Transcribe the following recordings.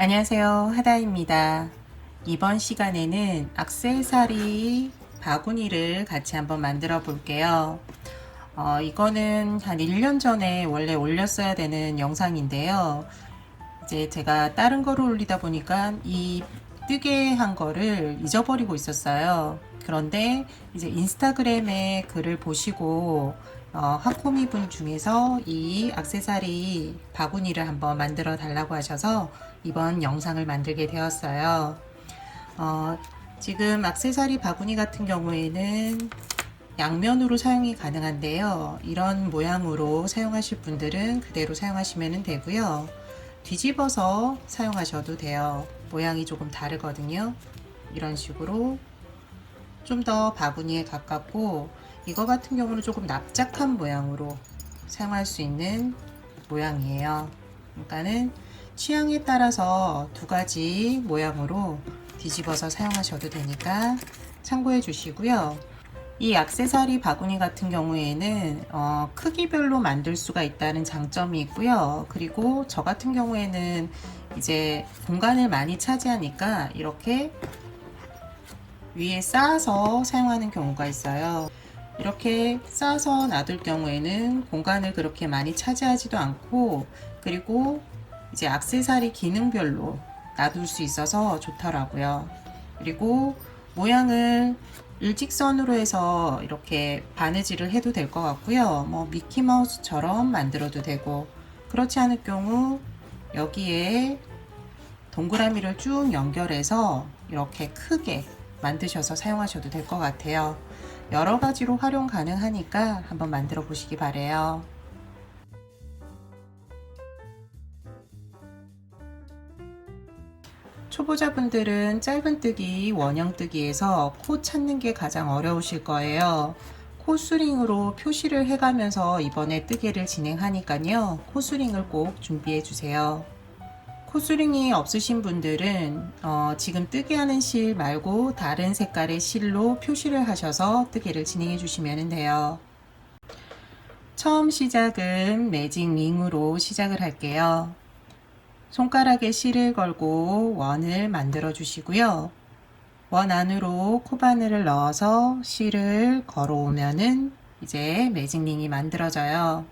안녕하세요, 하다입니다. 이번 시간에는 액세서리 바구니를 같이 한번 만들어 볼게요. 이거는 한 1년 전에 원래 올렸어야 되는 영상인데요. 이제 제가 다른 거를 올리다 보니까 이 뜨개 한 거를 잊어버리고 있었어요. 그런데 이제 인스타그램에 글을 보시고 하코미 분 중에서 이 액세서리 바구니를 한번 만들어 달라고 하셔서 이번 영상을 만들게 되었어요. 어, 지금 액세서리 바구니 같은 경우에는 양면으로 사용이 가능한데요. 이런 모양으로 사용하실 분들은 그대로 사용하시면 되고요. 뒤집어서 사용하셔도 돼요. 모양이 조금 다르거든요. 이런 식으로 좀 더 바구니에 가깝고, 이거 같은 경우는 조금 납작한 모양으로 사용할 수 있는 모양이에요. 그러니까는 취향에 따라서 두 가지 모양으로 뒤집어서 사용하셔도 되니까 참고해 주시고요. 이 액세서리 바구니 같은 경우에는 크기별로 만들 수가 있다는 장점이 있고요. 그리고 저 같은 경우에는 이제 공간을 많이 차지하니까 이렇게 위에 쌓아서 사용하는 경우가 있어요. 이렇게 쌓아서 놔둘 경우에는 공간을 그렇게 많이 차지하지도 않고, 그리고 이제 액세서리 기능별로 놔둘 수 있어서 좋더라고요. 그리고 모양을 일직선으로 해서 이렇게 바느질을 해도 될 것 같고요. 뭐 미키마우스처럼 만들어도 되고, 그렇지 않을 경우 여기에 동그라미를 쭉 연결해서 이렇게 크게 만드셔서 사용하셔도 될 것 같아요. 여러 가지로 활용 가능하니까 한번 만들어 보시기 바래요. 초보자분들은 짧은뜨기, 원형뜨기에서 코 찾는 게 가장 어려우실 거예요. 코스링으로 표시를 해가면서 이번에 뜨개를 진행하니까요. 코스링을 꼭 준비해 주세요. 코스링이 없으신 분들은 지금 뜨개하는 실 말고 다른 색깔의 실로 표시를 하셔서 뜨개를 진행해 주시면 돼요. 처음 시작은 매직 링으로 시작을 할게요. 손가락에 실을 걸고 원을 만들어 주시고요. 원 안으로 코바늘을 넣어서 실을 걸어오면은 이제 매직링이 만들어져요.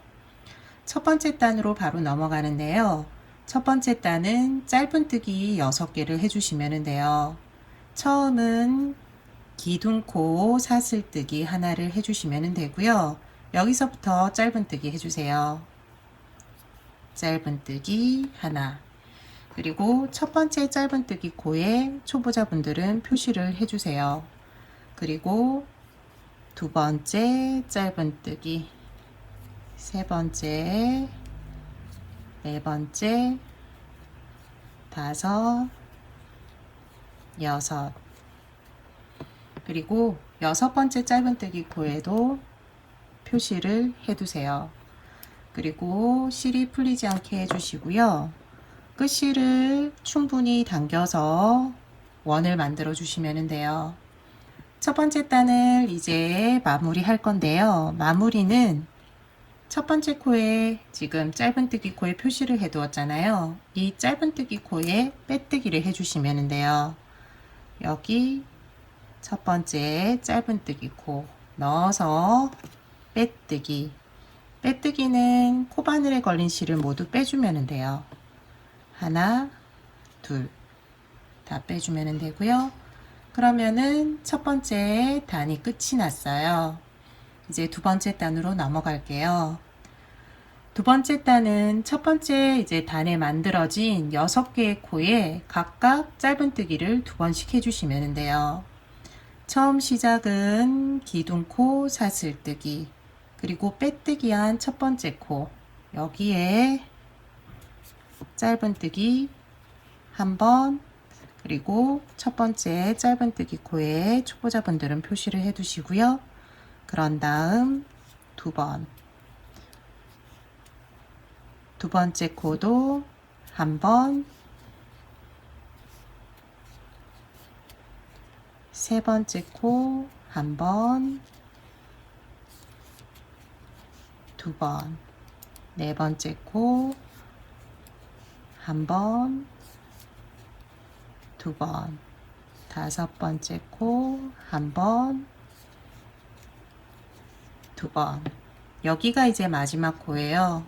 첫 번째 단으로 바로 넘어가는데요. 첫 번째 단은 짧은뜨기 6개를 해주시면 돼요. 처음은 기둥코 사슬뜨기 하나를 해주시면 되고요. 여기서부터 짧은뜨기 해주세요. 짧은뜨기 하나. 그리고 첫 번째 짧은뜨기 코에 초보자분들은 표시를 해주세요. 그리고 두 번째 짧은뜨기, 세 번째, 네 번째, 다섯, 여섯. 그리고 여섯 번째 짧은뜨기 코에도 표시를 해두세요. 그리고 실이 풀리지 않게 해주시고요. 끝실을 충분히 당겨서 원을 만들어 주시면 돼요. 첫 번째 단을 이제 마무리 할 건데요. 마무리는 첫 번째 코에 지금 짧은뜨기 코에 표시를 해 두었잖아요. 이 짧은뜨기 코에 빼뜨기를 해 주시면 돼요. 여기 첫 번째 짧은뜨기 코 넣어서 빼뜨기. 빼뜨기는 코바늘에 걸린 실을 모두 빼주면 돼요. 하나, 둘, 다 빼주면 되고요. 그러면은 첫 번째 단이 끝이 났어요. 이제 두 번째 단으로 넘어갈게요. 두 번째 단은 첫 번째 이제 단에 만들어진 6개의 코에 각각 짧은뜨기를 2번씩 해주시면 돼요. 처음 시작은 기둥코 사슬뜨기, 그리고 빼뜨기한 첫 번째 코, 여기에 짧은뜨기 한 번, 그리고 첫 번째 짧은뜨기 코에 초보자분들은 표시를 해 두시고요. 그런 다음 두 번, 두 번째 코도 한 번, 세 번째 코 한 번, 두 번, 네 번째 코 한 번, 두 번, 다섯 번째 코 한 번, 두 번. 여기가 이제 마지막 코예요.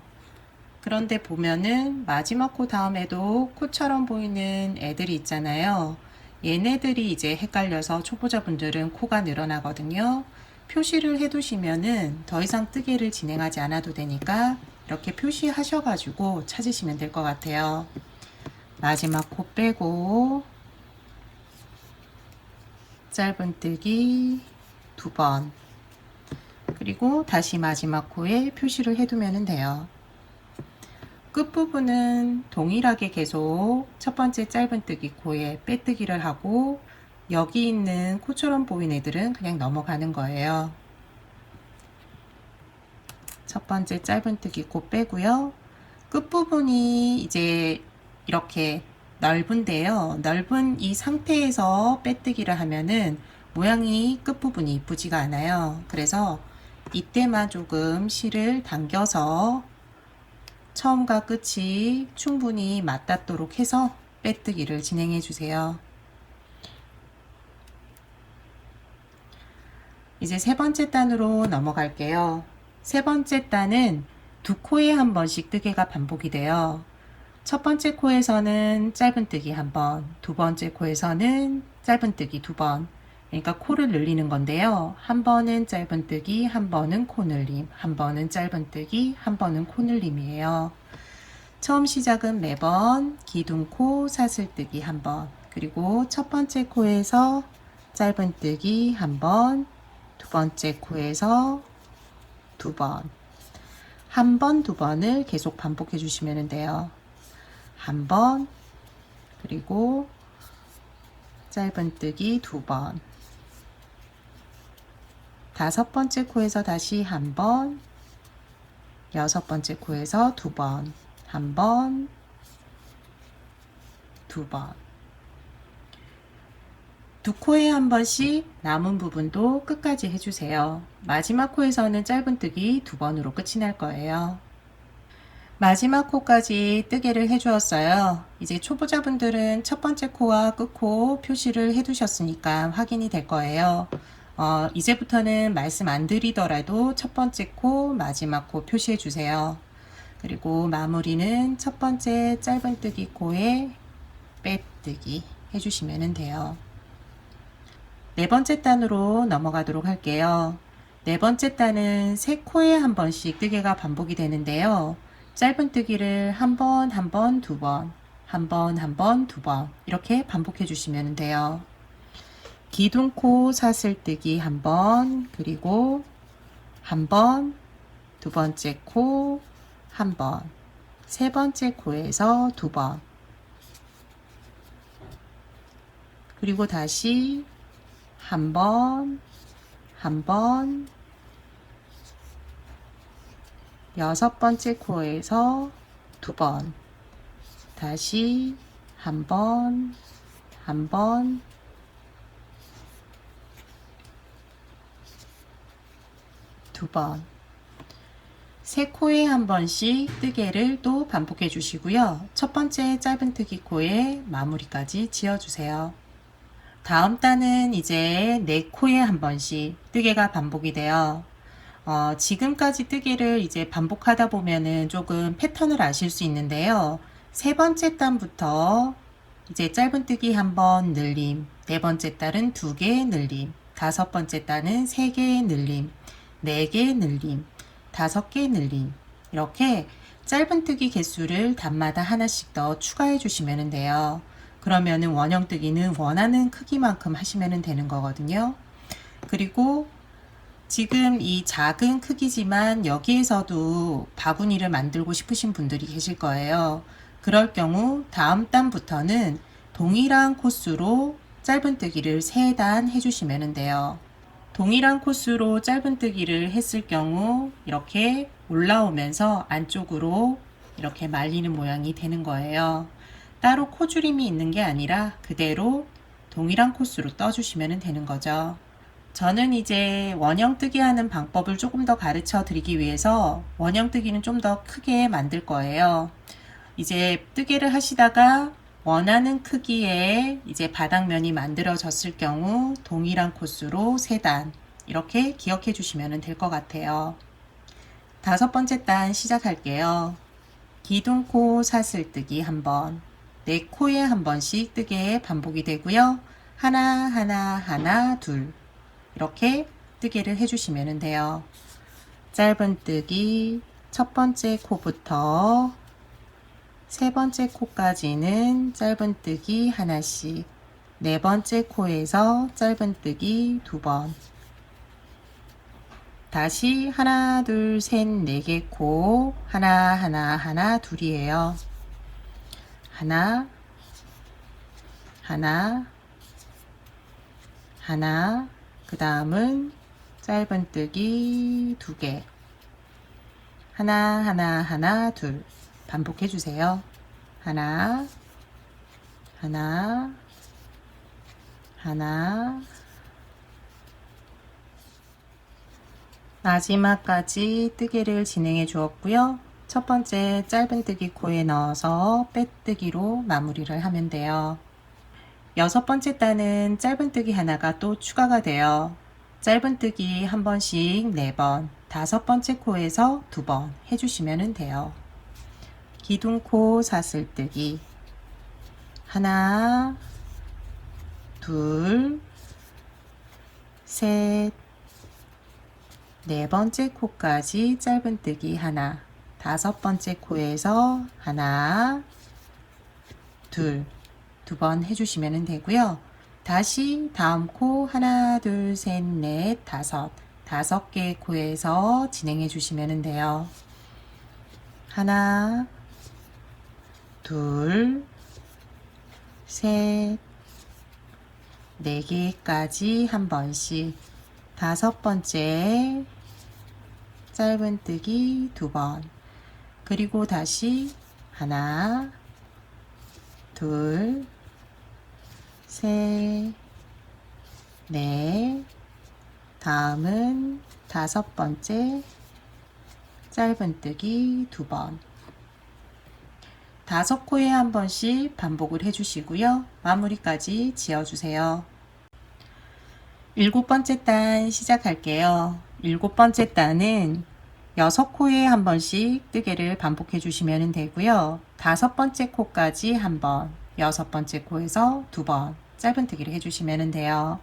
그런데 보면은 마지막 코 다음에도 코처럼 보이는 애들이 있잖아요. 얘네들이 이제 헷갈려서 초보자분들은 코가 늘어나거든요. 표시를 해두시면은 더 이상 뜨개를 진행하지 않아도 되니까 이렇게 표시하셔가지고 찾으시면 될 것 같아요. 마지막 코 빼고 짧은뜨기 두 번, 그리고 다시 마지막 코에 표시를 해두면 돼요. 끝부분은 동일하게 계속 첫 번째 짧은뜨기 코에 빼뜨기를 하고 여기 있는 코처럼 보이는 애들은 그냥 넘어가는 거예요. 첫 번째 짧은뜨기 코 빼고요. 끝부분이 이제 이렇게 넓은데요. 넓은 이 상태에서 빼뜨기를 하면은 모양이 끝부분이 이쁘지가 않아요. 그래서 이때만 조금 실을 당겨서 처음과 끝이 충분히 맞닿도록 해서 빼뜨기를 진행해 주세요. 이제 세 번째 단으로 넘어갈게요. 세 번째 단은 두 코에 한 번씩 뜨개가 반복이 돼요. 첫 번째 코에서는 짧은뜨기 한 번, 두 번째 코에서는 짧은뜨기 두 번, 그러니까 코를 늘리는 건데요. 한 번은 짧은뜨기, 한 번은 코 늘림, 한 번은 짧은뜨기, 한 번은 코 늘림이에요. 처음 시작은 매번 기둥코 사슬뜨기 한 번, 그리고 첫 번째 코에서 짧은뜨기 한 번, 두 번째 코에서 두 번, 한 번, 두 번을 계속 반복해 주시면 돼요. 한 번, 그리고 짧은뜨기 두 번, 다섯 번째 코에서 다시 한 번, 여섯 번째 코에서 두 번, 한 번, 두 번. 두 코에 한 번씩 남은 부분도 끝까지 해주세요. 마지막 코에서는 짧은뜨기 두 번으로 끝이 날 거예요. 마지막 코까지 뜨개를 해주었어요. 이제 초보자분들은 첫 번째 코와 끝코 표시를 해두셨으니까 확인이 될 거예요. 이제부터는 말씀 안 드리더라도 첫 번째 코, 마지막 코 표시해 주세요. 그리고 마무리는 첫 번째 짧은뜨기 코에 빼뜨기 해주시면 돼요. 네 번째 단으로 넘어가도록 할게요. 네 번째 단은 세 코에 한 번씩 뜨개가 반복이 되는데요. 짧은뜨기를 한 번, 한 번, 두 번, 한 번, 한 번, 두 번 이렇게 반복해 주시면 돼요. 기둥코 사슬뜨기 한 번, 그리고 한 번, 두 번째 코 한 번, 세 번째 코에서 두 번, 그리고 다시 한 번, 한 번, 여섯 번째 코에서 두 번, 다시 한 번, 한 번, 두 번. 세 코에 한 번씩 뜨개를 또 반복해 주시고요. 첫 번째 짧은뜨기 코에 마무리까지 지어 주세요. 다음 단은 이제 네 코에 한 번씩 뜨개가 반복이 돼요. 지금까지 뜨개를 이제 반복하다 보면은 조금 패턴을 아실 수 있는데요. 세 번째 단부터 이제 짧은뜨기 한 번 늘림, 네 번째 단은 두 개 늘림, 다섯 번째 단은 세 개 늘림, 네 개 늘림, 다섯 개 늘림, 이렇게 짧은뜨기 개수를 단마다 하나씩 더 추가해 주시면 돼요. 그러면은 원형뜨기는 원하는 크기만큼 하시면 되는 거거든요. 그리고 지금 이 작은 크기지만 여기에서도 바구니를 만들고 싶으신 분들이 계실 거예요. 그럴 경우 다음 단부터는 동일한 코스로 짧은뜨기를 3단 해주시면 돼요. 동일한 코스로 짧은뜨기를 했을 경우 이렇게 올라오면서 안쪽으로 이렇게 말리는 모양이 되는 거예요. 따로 코줄임이 있는 게 아니라 그대로 동일한 코스로 떠주시면 되는 거죠. 저는 이제 원형뜨기 하는 방법을 조금 더 가르쳐 드리기 위해서 원형뜨기는 좀 더 크게 만들 거예요. 이제 뜨개를 하시다가 원하는 크기의 이제 바닥면이 만들어졌을 경우 동일한 코스로 3단 이렇게 기억해 주시면 될 것 같아요. 5번째 단 시작할게요. 기둥코 사슬뜨기 한번, 네 코에 한 번씩 뜨개 반복이 되고요. 하나 하나 하나 둘 이렇게 뜨개를 해주시면 돼요. 짧은뜨기 첫 번째 코부터 세 번째 코까지는 짧은뜨기 하나씩, 네 번째 코에서 짧은뜨기 2번, 다시 하나 둘 셋 네 개 코 하나 하나 하나 둘이에요. 하나 하나 하나, 그 다음은 짧은뜨기 2개, 하나 하나 하나 둘 반복해 주세요. 하나 하나 하나, 마지막까지 뜨개를 진행해 주었고요. 첫 번째 짧은뜨기 코에 넣어서 빼뜨기로 마무리를 하면 돼요. 6번째 단은 짧은뜨기 하나가 또 추가가 돼요. 짧은뜨기 한 번씩 4번, 5번째 코에서 2번 해주시면 돼요. 기둥코 사슬뜨기 하나, 둘, 셋, 네 번째 코까지 짧은뜨기 하나, 5번째 코에서 하나, 둘, 2번 해주시면 되고요. 다시 다음 코 하나, 둘, 셋, 넷, 5개 코에서 진행해 주시면 돼요. 하나, 둘, 셋, 4개까지 한 번씩, 5번째 짧은뜨기 2번, 그리고 다시 하나, 둘, 셋, 넷, 다음은 5번째 짧은뜨기 2번, 5코에 한 번씩 반복을 해주시고요. 마무리까지 지어주세요. 7번째 단 시작할게요. 7번째 단은 6코에 한 번씩 뜨개를 반복해 주시면 되고요. 5번째 코까지 한 번, 6번째 코에서 2번 짧은뜨기를 해주시면 돼요.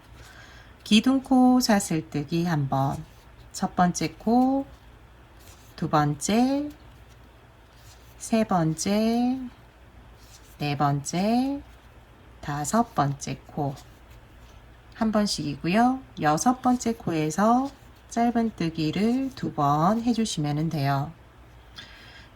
기둥코 사슬뜨기 한 번, 첫 번째 코, 2번째, 세 번째, 네 번째, 5번째 코 한 번씩이고요. 6번째 코에서 짧은뜨기를 2번 해주시면 돼요.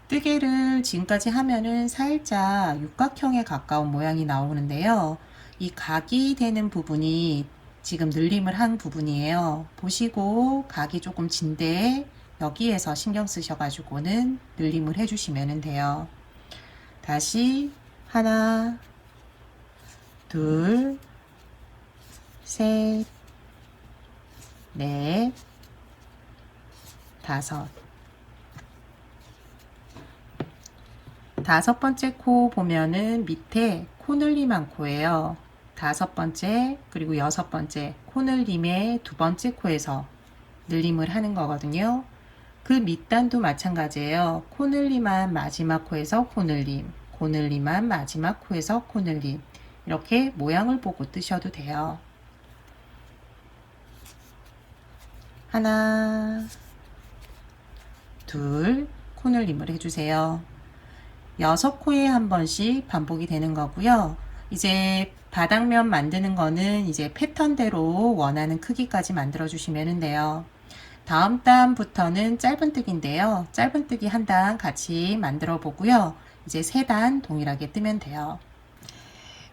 뜨개를 지금까지 하면은 살짝 육각형에 가까운 모양이 나오는데요. 이 각이 되는 부분이 지금 늘림을 한 부분이에요. 보시고 각이 조금 진데 여기에서 신경 쓰셔가지고는 늘림을 해주시면 돼요. 다시 하나, 둘, 셋, 넷, 5. 5번째 코 보면은 밑에 코늘림한 코예요. 5번째 그리고 6번째 코늘림의 2번째 코에서 늘림을 하는 거거든요. 그 밑단도 마찬가지예요. 코늘림한 마지막 코에서 코늘림, 코늘림한 마지막 코에서 코늘림, 이렇게 모양을 보고 뜨셔도 돼요. 하나, 둘, 코늘림을 해주세요. 6코에 한 번씩 반복이 되는 거고요. 이제 바닥면 만드는 거는 이제 패턴대로 원하는 크기까지 만들어 주시면 돼요. 다음 단부터는 짧은뜨기인데요. 짧은뜨기 한 단 같이 만들어 보고요. 이제 3단 동일하게 뜨면 돼요.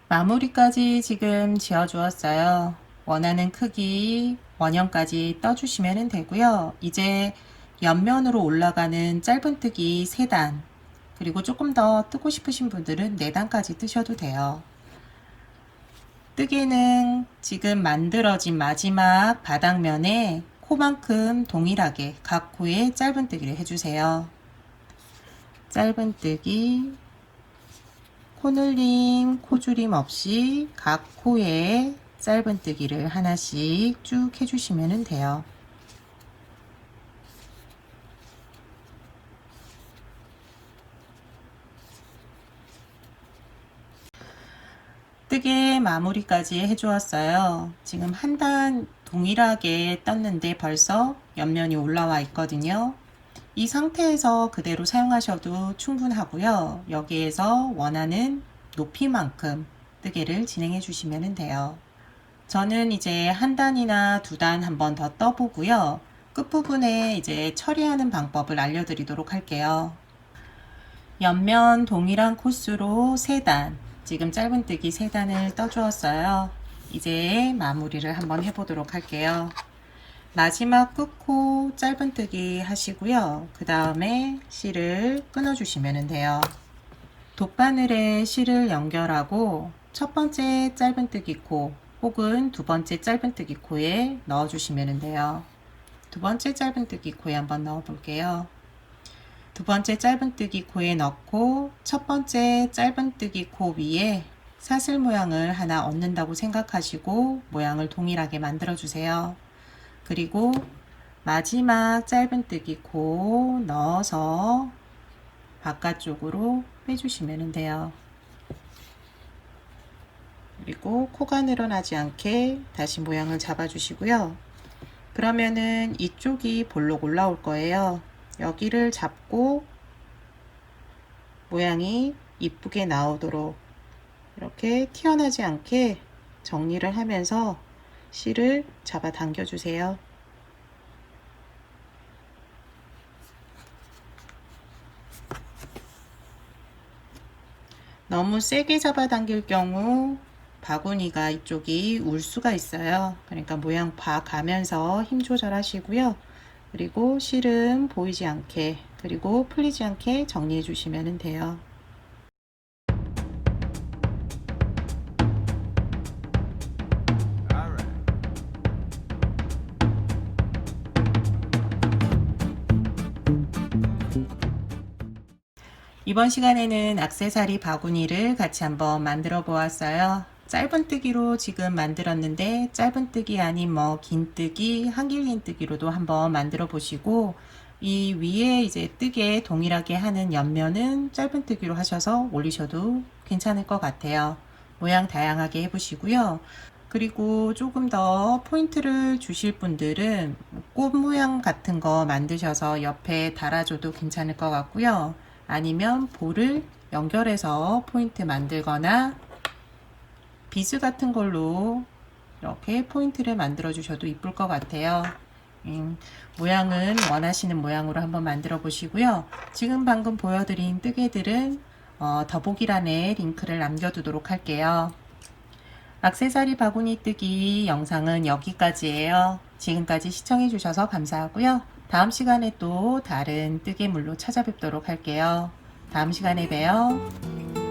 마무리까지 지금 지어 주었어요. 원하는 크기 원형까지 떠주시면 되고요. 이제 옆면으로 올라가는 짧은뜨기 3단, 그리고 조금 더 뜨고 싶으신 분들은 4단까지 뜨셔도 돼요. 뜨개는 지금 만들어진 마지막 바닥면에 코만큼 동일하게 각 코에 짧은뜨기를 해주세요. 짧은뜨기, 코늘림, 코줄임 없이 각 코에 짧은뜨기를 하나씩 쭉 해주시면 돼요. 뜨개 마무리까지 해주었어요. 지금 한 단 동일하게 떴는데 벌써 옆면이 올라와 있거든요. 이 상태에서 그대로 사용하셔도 충분하고요. 여기에서 원하는 높이만큼 뜨개를 진행해 주시면 돼요. 저는 이제 한 단이나 두 단 한 번 더 떠보고요. 끝부분에 이제 처리하는 방법을 알려드리도록 할게요. 옆면 동일한 코스로 3단, 지금 짧은뜨기 3단을 떠주었어요. 이제 마무리를 한번 해보도록 할게요. 마지막 끝코 짧은뜨기 하시고요. 그 다음에 실을 끊어주시면 돼요. 돗바늘에 실을 연결하고 첫 번째 짧은뜨기 코 혹은 두 번째 짧은뜨기 코에 넣어주시면 돼요. 두 번째 짧은뜨기 코에 한번 넣어 볼게요. 두 번째 짧은뜨기 코에 넣고 첫 번째 짧은뜨기 코 위에 사슬 모양을 하나 얹는다고 생각하시고 모양을 동일하게 만들어 주세요. 그리고 마지막 짧은뜨기 코 넣어서 바깥쪽으로 빼주시면 돼요. 그리고 코가 늘어나지 않게 다시 모양을 잡아 주시고요. 그러면은 이쪽이 볼록 올라올 거예요. 여기를 잡고 모양이 이쁘게 나오도록 이렇게 튀어나지 않게 정리를 하면서 실을 잡아 당겨 주세요. 너무 세게 잡아 당길 경우 바구니가 이쪽이 울 수가 있어요. 그러니까 모양 봐가면서 힘 조절하시고요. 그리고 실은 보이지 않게 그리고 풀리지 않게 정리해 주시면 돼요. 이번 시간에는 액세서리 바구니를 같이 한번 만들어 보았어요. 짧은뜨기로 지금 만들었는데 짧은뜨기 아닌 뭐 긴뜨기, 한길긴뜨기로도 한번 만들어 보시고 이 위에 이제 뜨개 동일하게 하는 옆면은 짧은뜨기로 하셔서 올리셔도 괜찮을 것 같아요. 모양 다양하게 해보시고요. 그리고 조금 더 포인트를 주실 분들은 꽃 모양 같은 거 만드셔서 옆에 달아줘도 괜찮을 것 같고요. 아니면 볼을 연결해서 포인트 만들거나 비즈 같은 걸로 이렇게 포인트를 만들어 주셔도 이쁠 것 같아요. 모양은 원하시는 모양으로 한번 만들어 보시고요. 지금 방금 보여드린 뜨개들은 더보기란에 링크를 남겨두도록 할게요. 액세서리 바구니 뜨기 영상은 여기까지예요. 지금까지 시청해 주셔서 감사하고요. 다음 시간에 또 다른 뜨개물로 찾아뵙도록 할게요. 다음 시간에 봬요.